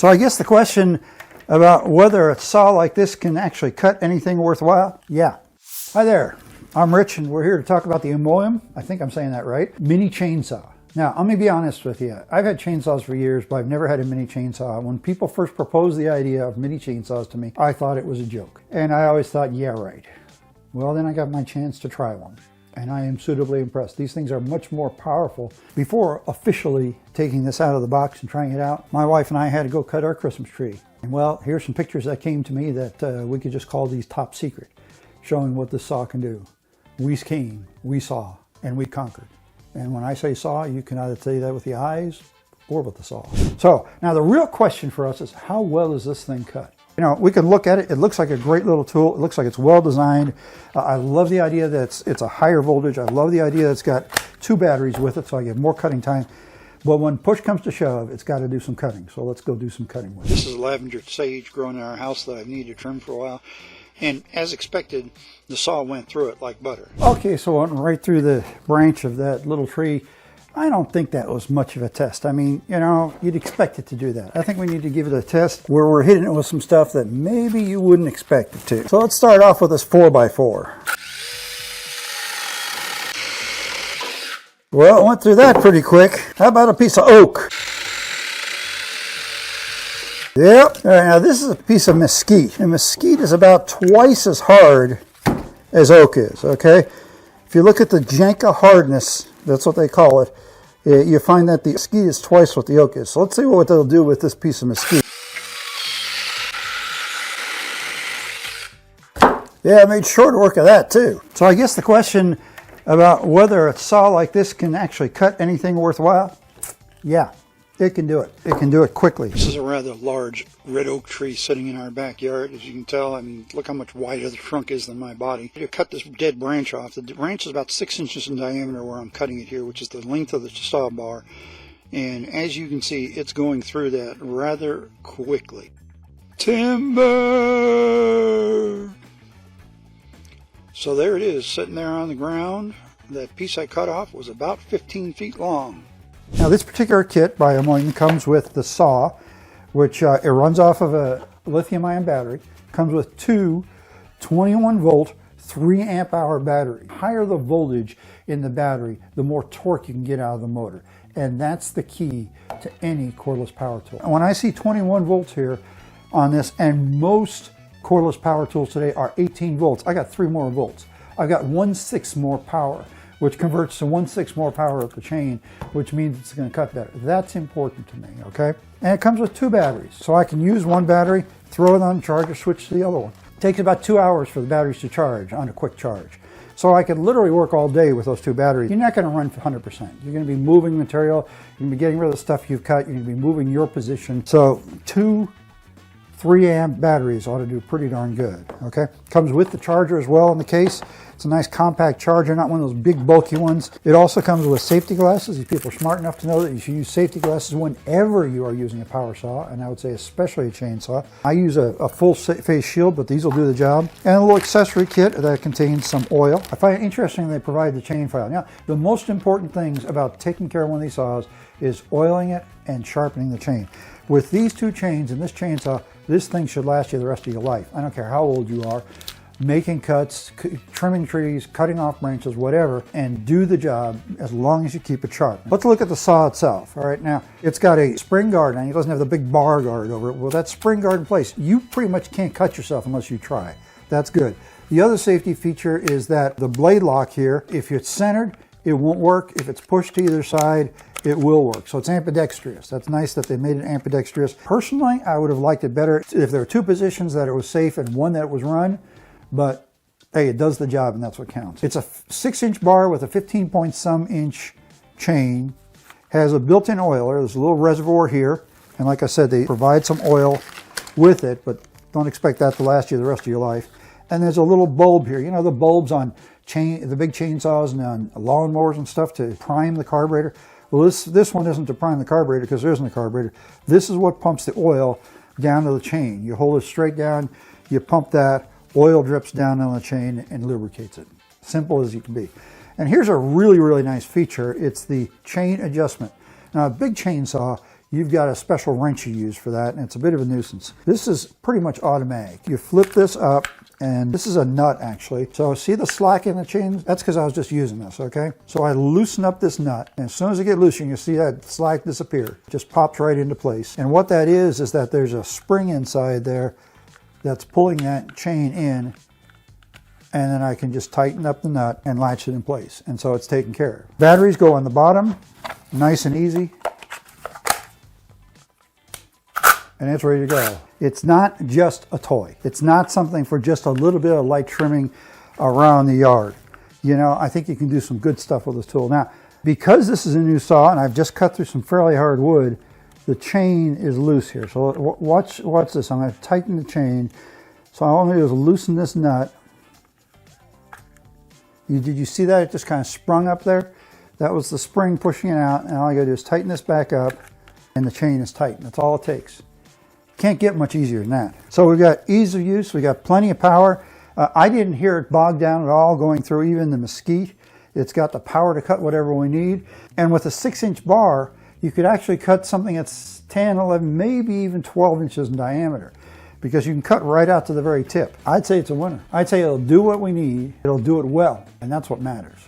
So I guess the question about whether a saw like this can actually cut anything worthwhile, yeah. Hi there, I'm Rich and we're here to talk about the IMOUM, I think I'm saying that right, mini chainsaw. Now, let me be honest with you. I've had chainsaws for years, but I've never had a mini chainsaw. When people first proposed the idea of mini chainsaws to me, I thought it was a joke. And I always thought, yeah, right. Well, then I got my chance to try one. And I am suitably impressed. These things are much more powerful. Before officially taking this out of the box and trying it out, my wife and I had to go cut our Christmas tree. And well, here's some pictures that came to me that we could just call these top secret, showing what this saw can do. We came, we saw, and we conquered. And when I say saw, you can either say that with the eyes or with the saw. So now the real question for us is, how well is this thing cut? You know, we can look at it. It looks like a great little tool. It looks like it's well designed. I love the idea that it's a higher voltage. I love the idea that it's got 2 batteries with it, so I get more cutting time. But when push comes to shove, it's got to do some cutting. So let's go do some cutting with it. This is lavender sage growing in our house that I've needed to trim for a while. And as expected, the saw went through it like butter. Okay, so I went right through the branch of that little tree. I don't think that was much of a test. I mean, you know, you'd expect it to do that. I think we need to give it a test where we're hitting it with some stuff that maybe you wouldn't expect it to. So let's start off with this 4x4. Well, I went through that pretty quick. How about a piece of oak? Yep. All right, now this is a piece of mesquite. And mesquite is about twice as hard as oak is, okay? If you look at the Jenka hardness, that's what they call it, you find that the mesquite is twice what the oak is. So let's see what they'll do with this piece of mesquite. Yeah, I made short work of that too. So I guess the question about whether a saw like this can actually cut anything worthwhile, yeah, it can do it. It can do it quickly. This is a rather large red oak tree sitting in our backyard. As you can tell, I mean, look how much wider the trunk is than my body. To cut this dead branch off, the branch is about 6 inches in diameter where I'm cutting it here, which is the length of the saw bar. And as you can see, it's going through that rather quickly. Timber! So there it is, sitting there on the ground. That piece I cut off was about 15 feet long. Now this particular kit by IMOUM comes with the saw, which it runs off of a lithium-ion battery. Comes with 2 21-volt, 3-amp-hour batteries. The higher the voltage in the battery, the more torque you can get out of the motor. And that's the key to any cordless power tool. And when I see 21 volts here on this, and most cordless power tools today are 18 volts, I got 3 more volts. I've got 1/6 more power, which converts to 1/6 more power of the chain, which means it's going to cut better. That's important to me, okay? And it comes with 2 batteries, so I can use one battery, throw it on the charger, switch to the other one. It takes about 2 hours for the batteries to charge on a quick charge. So I can literally work all day with those 2 batteries. You're not going to run for 100%. You're going to be moving material, you're going to be getting rid of the stuff you've cut, you're going to be moving your position. So 2 3-amp batteries ought to do pretty darn good, okay? Comes with the charger as well in the case. It's a nice compact charger, not one of those big bulky ones. It also comes with safety glasses. These people are smart enough to know that you should use safety glasses whenever you are using a power saw, and I would say especially a chainsaw. I use a full face shield, but these will do the job. And a little accessory kit that contains some oil. I find it interesting they provide the chain file. Now, the most important things about taking care of one of these saws is oiling it and sharpening the chain. With these 2 chains and this chainsaw, this thing should last you the rest of your life. I don't care how old you are, making cuts, trimming trees, cutting off branches, whatever, and do the job as long as you keep it sharp. Let's look at the saw itself. All right, now it's got a spring guard and it doesn't have the big bar guard over it. Well, that spring guard in place, you pretty much can't cut yourself unless you try. That's good. The other safety feature is that the blade lock here, if it's centered, it won't work. If it's pushed to either side, it will work. So it's ambidextrous. That's nice that they made it ambidextrous. Personally, I would have liked it better if there were 2 positions that it was safe and one that was run, but hey, it does the job and that's what counts. It's a 6-inch bar with a 15-point-some-inch chain, has a built-in oiler. There's a little reservoir here, and like I said, they provide some oil with it, but don't expect that to last you the rest of your life. And there's a little bulb here. You know the bulbs on the big chainsaws and on lawnmowers and stuff to prime the carburetor? Well, this one isn't to prime the carburetor because there isn't a carburetor. This is what pumps the oil down to the chain. You hold it straight down, you pump that, oil drips down on the chain and lubricates it. Simple as you can be. And here's a really, really nice feature. It's the chain adjustment. Now, a big chainsaw, you've got a special wrench you use for that, and it's a bit of a nuisance. This is pretty much automatic. You flip this up, and this is a nut actually. So see the slack in the chain? That's because I was just using this, okay? So I loosen up this nut, and as soon as I get loose, you can see that slack disappear. It just pops right into place. And what that is that there's a spring inside there that's pulling that chain in, and then I can just tighten up the nut and latch it in place. And so it's taken care of. Batteries go on the bottom, nice and easy. And it's ready to go. It's not just a toy. It's not something for just a little bit of light trimming around the yard. You know, I think you can do some good stuff with this tool. Now, because this is a new saw and I've just cut through some fairly hard wood, the chain is loose here. So watch this. I'm going to tighten the chain. So all I'm going to do is loosen this nut. Did you see that? It just kind of sprung up there. That was the spring pushing it out, and all I got to do is tighten this back up, and the chain is tight. That's all it takes. Can't get much easier than that. So we've got ease of use. We got plenty of power. I didn't hear it bogged down at all going through even the Mesquite. It's got the power to cut whatever we need. And with a 6-inch bar, you could actually cut something that's 10, 11, maybe even 12 inches in diameter, because you can cut right out to the very tip. I'd say it's a winner. I'd say it'll do what we need. It'll do it well, and that's what matters.